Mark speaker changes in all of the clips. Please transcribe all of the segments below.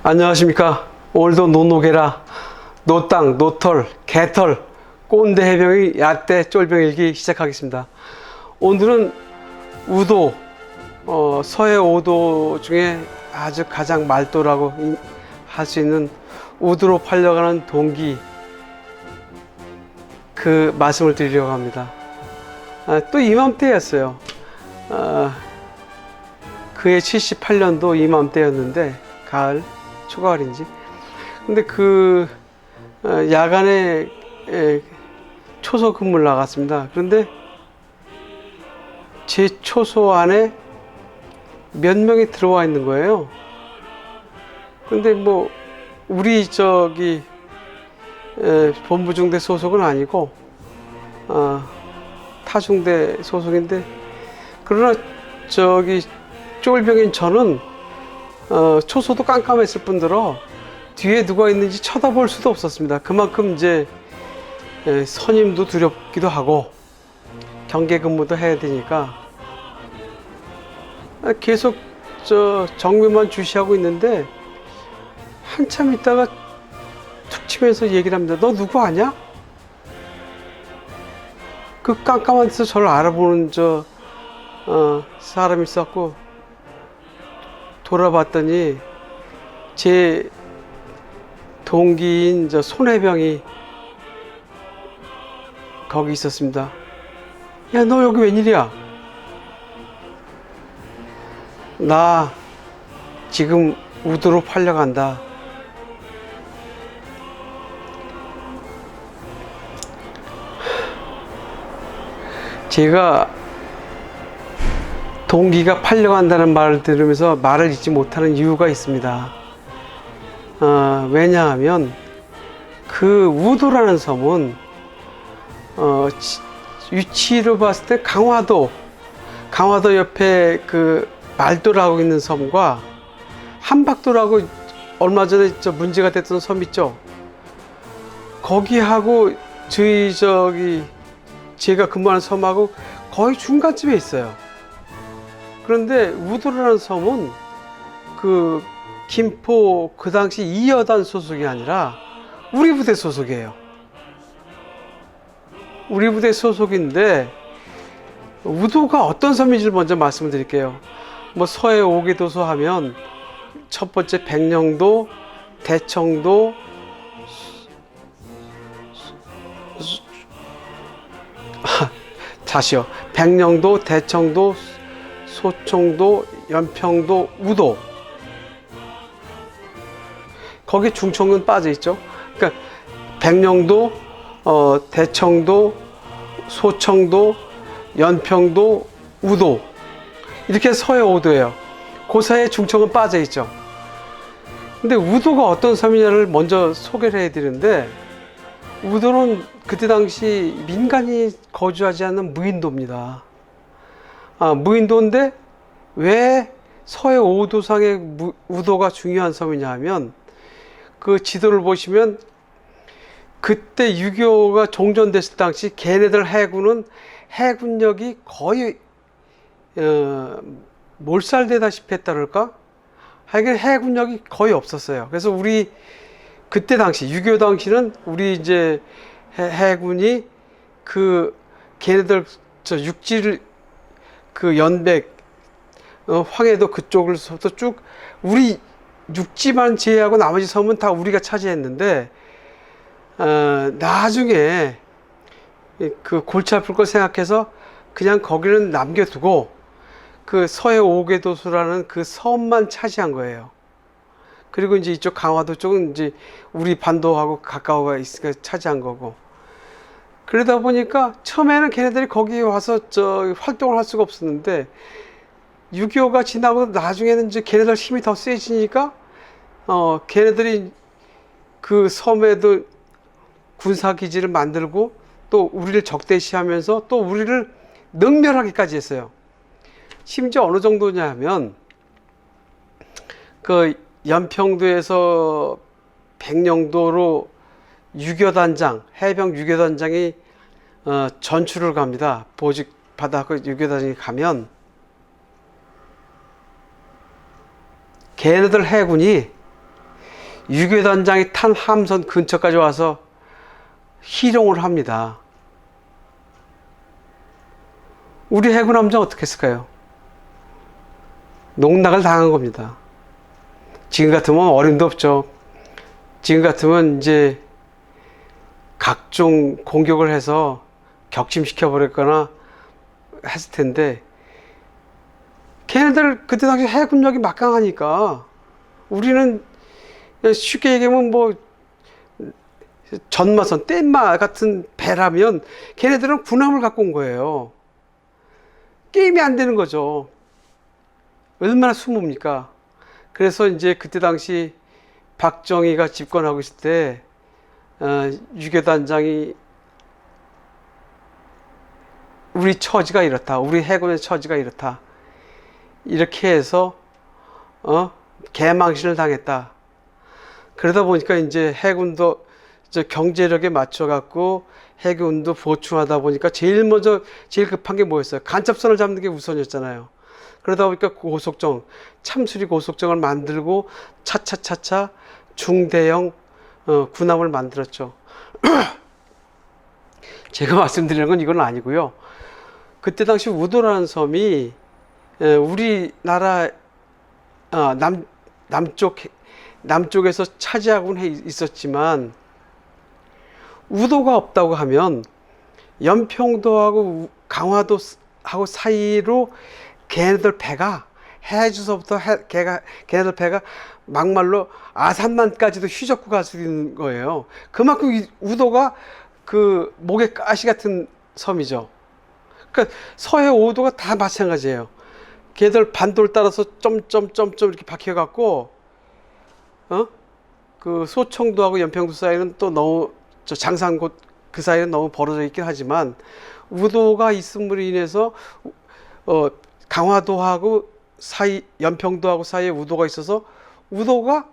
Speaker 1: 안녕하십니까. 오늘도 노노개라 노땅 노털 개털 꼰대 해병의 야떼 쫄병일기 시작하겠습니다. 오늘은 우도 서해 5도 중에 아주 가장 말도라고 할 수 있는 우도로 팔려가는 동기 그 말씀을 드리려고 합니다. 또 이맘때였어요. 그해 78년도 이맘때였는데 가을 초가을인지. 근데 야간에 초소 근무를 나갔습니다. 그런데 제 초소 안에 몇 명이 들어와 있는 거예요. 근데 뭐 우리 본부중대 소속은 아니고 타중대 소속인데, 그러나 쫄병인 저는 초소도 깜깜했을 뿐더러 뒤에 누가 있는지 쳐다볼 수도 없었습니다. 그만큼 이제 선임도 두렵기도 하고 경계 근무도 해야 되니까 계속 정면만 주시하고 있는데, 한참 있다가 툭 치면서 얘기를 합니다. 너 누구 아냐? 그 깜깜한 데서 저를 알아보는 사람이 있었고, 돌아봤더니 제 동기인 손해병이 거기 있었습니다. 야, 너 여기 웬일이야? 나 지금 우도로 팔려간다. 제가 동기가 팔려간다는 말을 들으면서 말을 잇지 못하는 이유가 있습니다. 왜냐하면 그 우도라는 섬은 위치로 봤을 때 강화도 옆에 그 말도라고 있는 섬과 한박도라고 얼마 전에 문제가 됐던 섬 있죠. 거기하고 제가 근무하는 섬하고 거의 중간쯤에 있어요. 그런데 우도라는 섬은 그 김포 그 당시 2여단 소속이 아니라 우리 부대 소속이에요. 우리 부대 소속인데, 우도가 어떤 섬인지를 먼저 말씀을 드릴게요. 뭐 서해 5개 도소 하면 첫 번째 백령도, 대청도, 다시요. 백령도, 대청도, 소청도, 연평도, 우도. 거기 중청은 빠져 있죠. 그러니까 백령도, 대청도, 소청도, 연평도, 우도, 이렇게 서해 5도예요. 그 사이에 중청은 빠져 있죠. 근데 우도가 어떤 섬이냐를 먼저 소개를 해드리는데, 우도는 그때 당시 민간이 거주하지 않는 무인도입니다. 무인도인데 왜 서해 5도상의 우도가 중요한 섬이냐 하면, 그 지도를 보시면 그때 6.25가 종전됐을 당시 걔네들 해군은 해군력이 거의 몰살되다시피 했다 그럴까? 하여간 해군력이 거의 없었어요. 그래서 우리 그때 당시 6.25 당시는 우리 이제 해군이 그 걔네들 육지를 그 연백 황해도 그쪽으로부터 쭉 우리 육지만 제외하고 나머지 섬은 다 우리가 차지했는데, 나중에 그 골치 아플 걸 생각해서 그냥 거기는 남겨두고 그 서해 5개 도소라는 그 섬만 차지한 거예요. 그리고 이제 이쪽 강화도 쪽은 이제 우리 반도하고 가까워가 있으니까 차지한 거고. 그러다 보니까 처음에는 걔네들이 거기 와서 활동을 할 수가 없었는데, 6.25가 지나고 나중에는 이제 걔네들 힘이 더 세지니까 걔네들이 그 섬에도 군사기지를 만들고 또 우리를 적대시하면서 또 우리를 능멸하기까지 했어요. 심지어 어느 정도냐 하면 그 연평도에서 백령도로 해병 6여단장이 전출을 갑니다. 보직 받아서 6여단장이 가면 걔네들 해군이 유교단장이 탄 함선 근처까지 와서 희롱을 합니다. 우리 해군 함정 어떻게 했을까요? 농락을 당한 겁니다. 지금 같으면 어림도 없죠. 지금 같으면 이제 각종 공격을 해서 격침시켜 버렸거나 했을 텐데, 걔네들 그때 당시 해군력이 막강하니까 우리는 쉽게 얘기하면 뭐 전마선 뗏마 같은 배라면 걔네들은 군함을 갖고 온 거예요. 게임이 안 되는 거죠. 얼마나 숨습니까? 그래서 이제 그때 당시 박정희가 집권하고 있을 때 유교단장이 우리 처지가 이렇다, 우리 해군의 처지가 이렇다, 이렇게 해서 개망신을 당했다. 그러다 보니까 이제 해군도 경제력에 맞춰 갖고 해군도 보충하다 보니까 제일 급한 게 뭐였어요? 간첩선을 잡는 게 우선이었잖아요. 그러다 보니까 고속정, 참수리 고속정을 만들고 차차차차 중대형 군함을 만들었죠. 제가 말씀드리는 건 이건 아니고요. 그때 당시 우도라는 섬이 우리나라 남쪽에서 차지하고는 있었지만, 우도가 없다고 하면 연평도하고 강화도하고 사이로 걔네들 배가 해주서부터 걔네들 배가 막말로 아산만까지도 휘젓고 갈 수 있는 거예요. 그만큼 이 우도가 그 목에 가시 같은 섬이죠. 그러니까 서해 5도가 다 마찬가지예요. 걔들 반도를 따라서 점점점점 이렇게 박혀갖고 그 소청도하고 연평도 사이는 또 너무 장산곳 그 사이는 너무 벌어져 있긴 하지만, 우도가 있음으로 인해서 강화도하고 사이, 연평도하고 사이에 우도가 있어서 우도가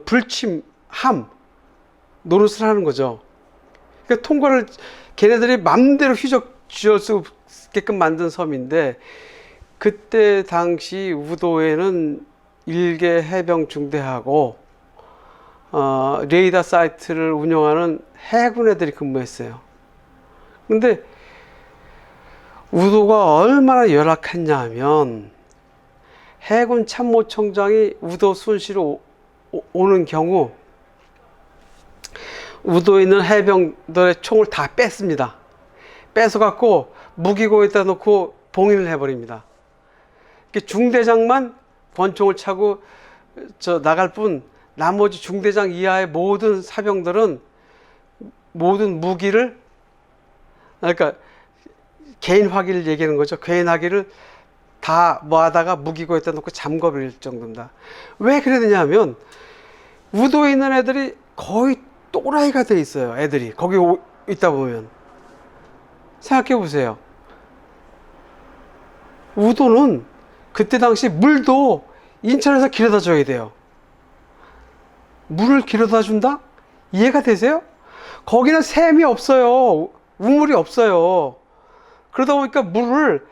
Speaker 1: 불침, 함 노릇을 하는 거죠. 그러니까 통과를 걔네들이 맘대로 휘저을 수 있게끔 만든 섬인데, 그때 당시 우도에는 일개 해병 중대하고 레이더 사이트를 운영하는 해군 애들이 근무했어요. 근데 우도가 얼마나 열악했냐 하면, 해군 참모총장이 우도 순시로 오는 경우 우도에 있는 해병들의 총을 다 뺐습니다. 뺏어갖고 무기고에다 놓고 봉인을 해버립니다. 중대장만 권총을 차고 나갈 뿐, 나머지 중대장 이하의 모든 사병들은 모든 무기를, 그러니까 개인 화기를 얘기하는 거죠. 개인 화기를 다 모아다가 무기고에다 놓고 잠궈버릴 정도입니다. 왜 그러느냐 하면, 우도에 있는 애들이 거의 또라이가 돼 있어요. 애들이 거기 있다 보면. 생각해 보세요. 우도는 그때 당시 물도 인천에서 길어다 줘야 돼요. 물을 길어다 준다? 이해가 되세요? 거기는 샘이 없어요. 우물이 없어요. 그러다 보니까 물을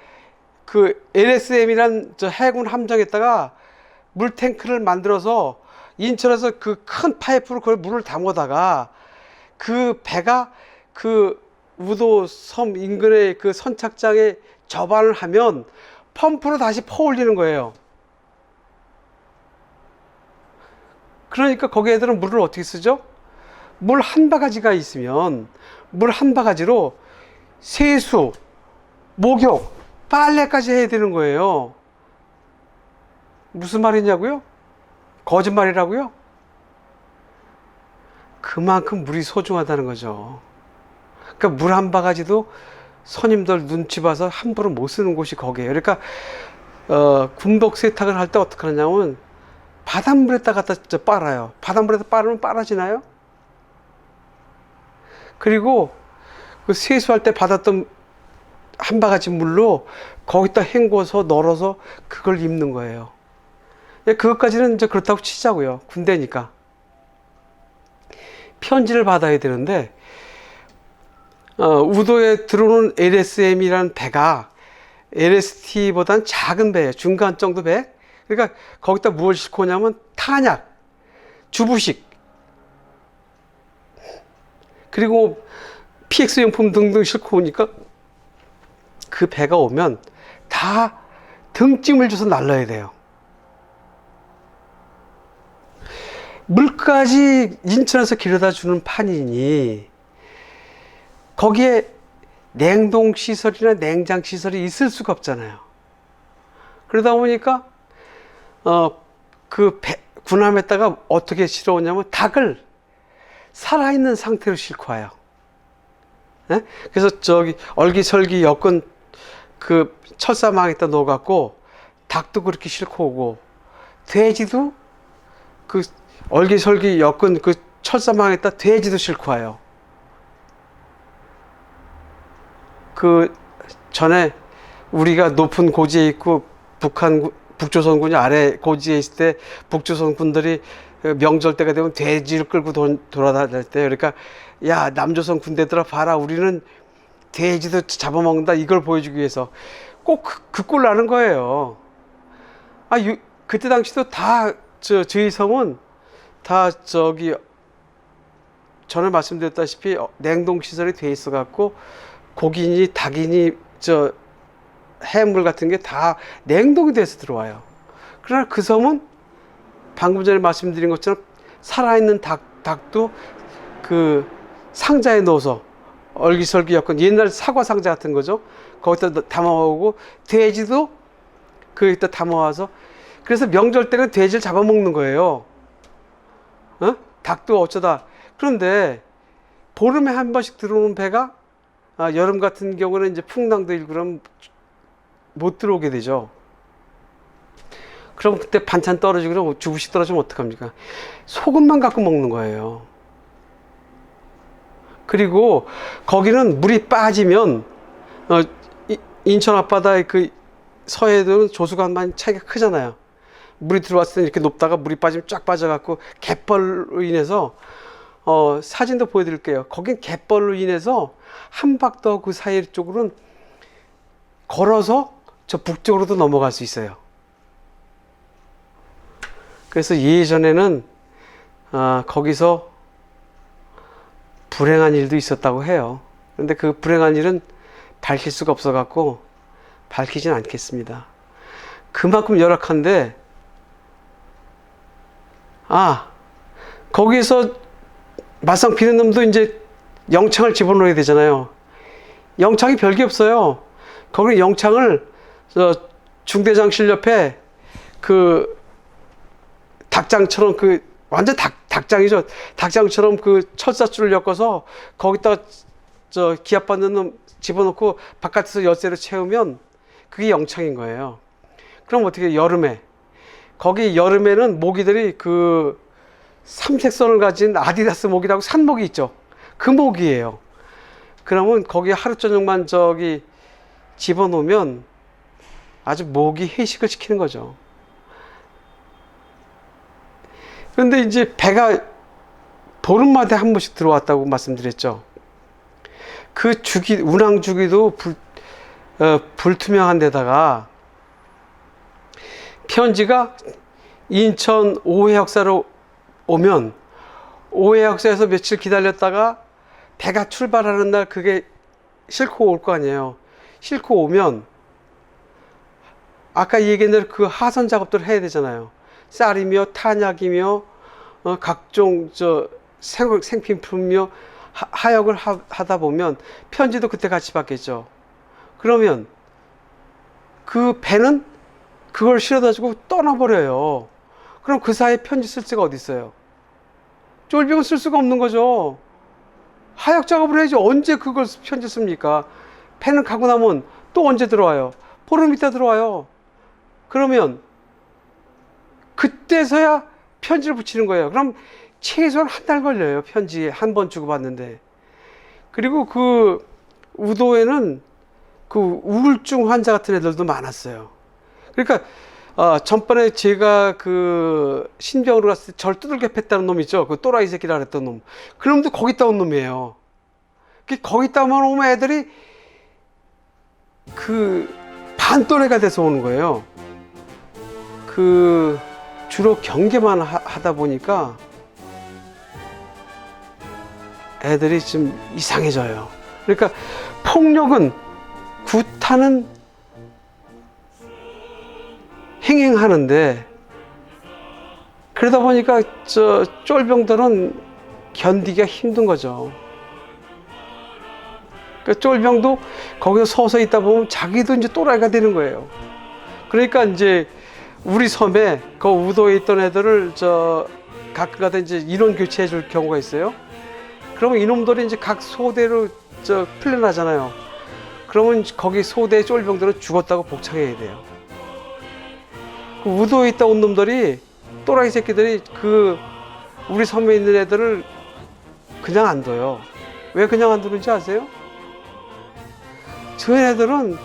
Speaker 1: 그 LSM이란 해군 함정에다가 물탱크를 만들어서 인천에서 그 큰 파이프로 그걸 물을 담아다가 그 배가 그 우도 섬 인근의 그 선착장에 접안을 하면 펌프로 다시 퍼올리는 거예요. 그러니까 거기 애들은 물을 어떻게 쓰죠? 물 한 바가지가 있으면 물 한 바가지로 세수, 목욕, 빨래까지 해야 되는 거예요. 무슨 말이냐고요? 거짓말이라고요? 그만큼 물이 소중하다는 거죠. 그러니까 물 한 바가지도 선임들 눈치 봐서 함부로 못 쓰는 곳이 거기에요. 그러니까 군복 세탁을 할 때 어떻게 하냐면 바닷물에다 갖다 빨아요. 바닷물에다 빨으면 빨아지나요? 그리고 그 세수할 때 받았던 한 바가지 물로 거기다 헹궈서 널어서 그걸 입는 거예요. 그것까지는 이제 그렇다고 치자고요. 군대니까. 편지를 받아야 되는데 우도에 들어오는 LSM이라는 배가 LST보다는 작은 배예요. 중간 정도 배. 그러니까 거기다 무엇을 싣고 오냐면 탄약, 주부식, 그리고 PX 용품 등등 싣고 오니까 그 배가 오면 다 등짐을 줘서 날라야 돼요. 물까지 인천에서 길어다 주는 판이니 거기에 냉동시설이나 냉장시설이 있을 수가 없잖아요. 그러다 보니까 군함에다가 어떻게 실어오냐면 닭을 살아있는 상태로 싣고 와요. 네? 그래서 저기 얼기설기 엮은 그 철사망에다 넣어갖고 닭도 그렇게 싣고 오고, 돼지도 그 얼기설기 엮은 그 철사망에다 돼지도 싣고 와요. 그 전에 우리가 높은 고지에 있고 북조선군이 아래 고지에 있을 때 북조선 군들이 명절 때가 되면 돼지를 끌고 돌아다닐 때, 그러니까 야, 남조선 군대들아 봐라, 우리는 돼지도 잡아먹는다, 이걸 보여주기 위해서 꼭 그 꼴 나는 거예요. 그때 당시도 다 저희 섬은 다 저기 전에 말씀드렸다시피 냉동시설이 돼 있어 갖고 고기니 닭이니 해물 같은 게 다 냉동이 돼서 들어와요. 그러나 그 섬은 방금 전에 말씀드린 것처럼 살아있는 닭도 그 상자에 넣어서 얼기설기 엮은 옛날 사과 상자 같은 거죠. 거기다 담아오고, 돼지도 거기다 담아와서, 그래서 명절 때는 돼지를 잡아먹는 거예요. 닭도 어쩌다. 그런데 보름에 한 번씩 들어오는 배가 여름 같은 경우는 이제 풍랑도 일고 그러면 못 들어오게 되죠. 그럼 그때 반찬 떨어지고 그러면 주부식 떨어지면 어떡합니까? 소금만 갖고 먹는 거예요. 그리고 거기는 물이 빠지면 인천 앞바다의 그 서해도는 조수간만 차이가 크잖아요. 물이 들어왔을 때 이렇게 높다가 물이 빠지면 쫙 빠져갖고 갯벌로 인해서 사진도 보여드릴게요. 거긴 갯벌로 인해서 함박도 그 사이 쪽으로는 걸어서 저 북쪽으로도 넘어갈 수 있어요. 그래서 예전에는 거기서 불행한 일도 있었다고 해요. 그런데 그 불행한 일은 밝힐 수가 없어 갖고 밝히진 않겠습니다. 그만큼 열악한데, 거기서 맞상 피는 놈도 이제 영창을 집어넣어야 되잖아요. 영창이 별게 없어요. 거기 영창을 중대장실 옆에 그 닭장처럼 완전 닭장이죠. 닭장처럼 그 철사줄을 엮어서 거기다가 기압 받는 놈 집어넣고 바깥에서 열쇠를 채우면 그게 영창인 거예요. 그럼 어떻게, 거기 여름에는 모기들이 그 삼색선을 가진 아디다스 모기라고 산모기 있죠. 그 모기예요. 그러면 거기 하루 저녁만 집어넣으면 아주 모기 회식을 시키는 거죠. 그런데 이제 배가 보름마다 한 번씩 들어왔다고 말씀드렸죠. 그 운항 주기도 불투명한 데다가 편지가 인천 오해역사로 오면 오해역사에서 며칠 기다렸다가 배가 출발하는 날 그게 싣고 올 거 아니에요. 싣고 오면 아까 얘기한 대로 그 하선 작업들을 해야 되잖아요. 쌀이며 탄약이며 각종 생필품이며 하역을 하다 보면 편지도 그때 같이 받겠죠. 그러면 그 배는 그걸 실어다 주고 떠나버려요. 그럼 그 사이에 편지 쓸 데가 어디 있어요? 쫄비면 쓸 수가 없는 거죠. 하역 작업을 해야지 언제 그걸 편지 씁니까? 배는 가고 나면 또 언제 들어와요? 보름 있다 들어와요. 그러면 그때서야 편지를 붙이는 거예요. 그럼 최소한 한 달 걸려요. 편지 한 번 주고받는데. 그리고 그 우도에는 그 우울증 환자 같은 애들도 많았어요. 그러니까 전번에 제가 그 신병으로 갔을 때 절 두들겨 팼다는 놈 있죠. 그 또라이 새끼라 그랬던 놈. 그 놈도 거기다 온 놈이에요. 거기다만 오면 애들이 그 반또래가 돼서 오는 거예요. 그 주로 경계만 하다 보니까 애들이 좀 이상해져요. 그러니까 폭력은 구타는 행행하는데, 그러다 보니까 저 쫄병들은 견디기가 힘든 거죠. 그 쫄병도 거기서 서서 있다 보면 자기도 이제 또라이가 되는 거예요. 그러니까 이제 우리 섬에 그 우도에 있던 애들을 가끔가다 이제 인원 교체해 줄 경우가 있어요. 그러면 이놈들이 이제 각 소대로 풀려나잖아요. 그러면 거기 소대 쫄병들은 죽었다고 복창해야 돼요. 그 우도에 있다 온 놈들이, 또라이 새끼들이 그 우리 섬에 있는 애들을 그냥 안 둬요. 왜 그냥 안 두는지 아세요? 저 애들은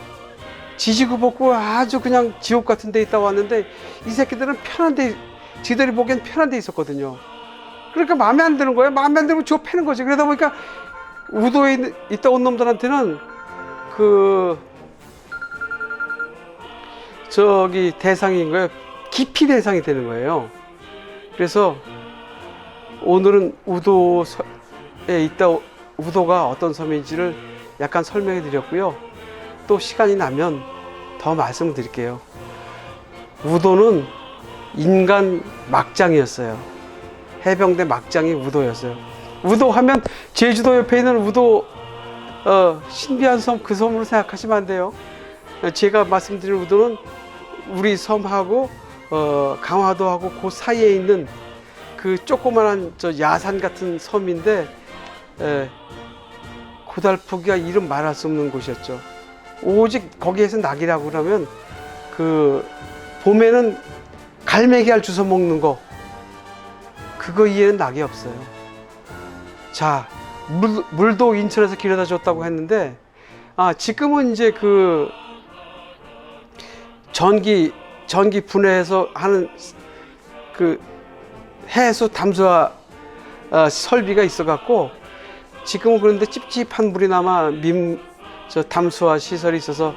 Speaker 1: 지지고 볶고 아주 그냥 지옥 같은 데 있다 왔는데, 이 새끼들은 편한 데, 지들이 보기엔 편한 데 있었거든요. 그러니까 마음에 안 드는 거예요. 마음에 안 들면 주워 패는 거지. 그러다 보니까 우도에 있다 온 놈들한테는 대상인 거예요. 기피 대상이 되는 거예요. 그래서 오늘은 우도에 있다, 우도가 어떤 섬인지를 약간 설명해 드렸고요. 또 시간이 나면 더 말씀드릴게요. 우도는 인간 막장이었어요. 해병대 막장이 우도였어요. 우도 하면 제주도 옆에 있는 우도, 신비한 섬, 그 섬으로 생각하시면 안 돼요. 제가 말씀드린 우도는 우리 섬하고 강화도하고 그 사이에 있는 그 조그만한 야산 같은 섬인데, 고달프기가 이름 말할 수 없는 곳이었죠. 오직 거기에서 낙이라고 그러면 봄에는 갈매기알 주워 먹는 거, 그거 이해는 낙이 없어요. 자, 물도 인천에서 길어다 줬다고 했는데, 지금은 이제 전기 분해해서 하는 해수 담수화 설비가 있어갖고, 지금은 그런데 찝찝한 물이 남아 담수화 시설이 있어서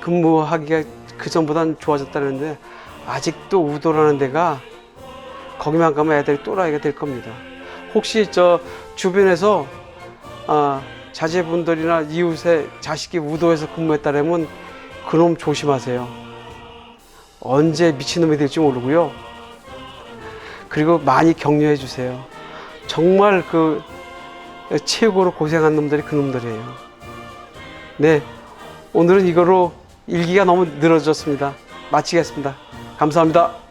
Speaker 1: 근무하기가 그 전보다는 좋아졌다는데, 아직도 우도라는 데가, 거기만 가면 애들이 또라이가 될 겁니다. 혹시 주변에서 자제분들이나 이웃의 자식이 우도에서 근무했다면 그놈 조심하세요. 언제 미친놈이 될지 모르고요. 그리고 많이 격려해 주세요. 정말 최고로 고생한 놈들이 그놈들이에요. 네, 오늘은 이거로 일기가 너무 늘어졌습니다. 마치겠습니다. 감사합니다.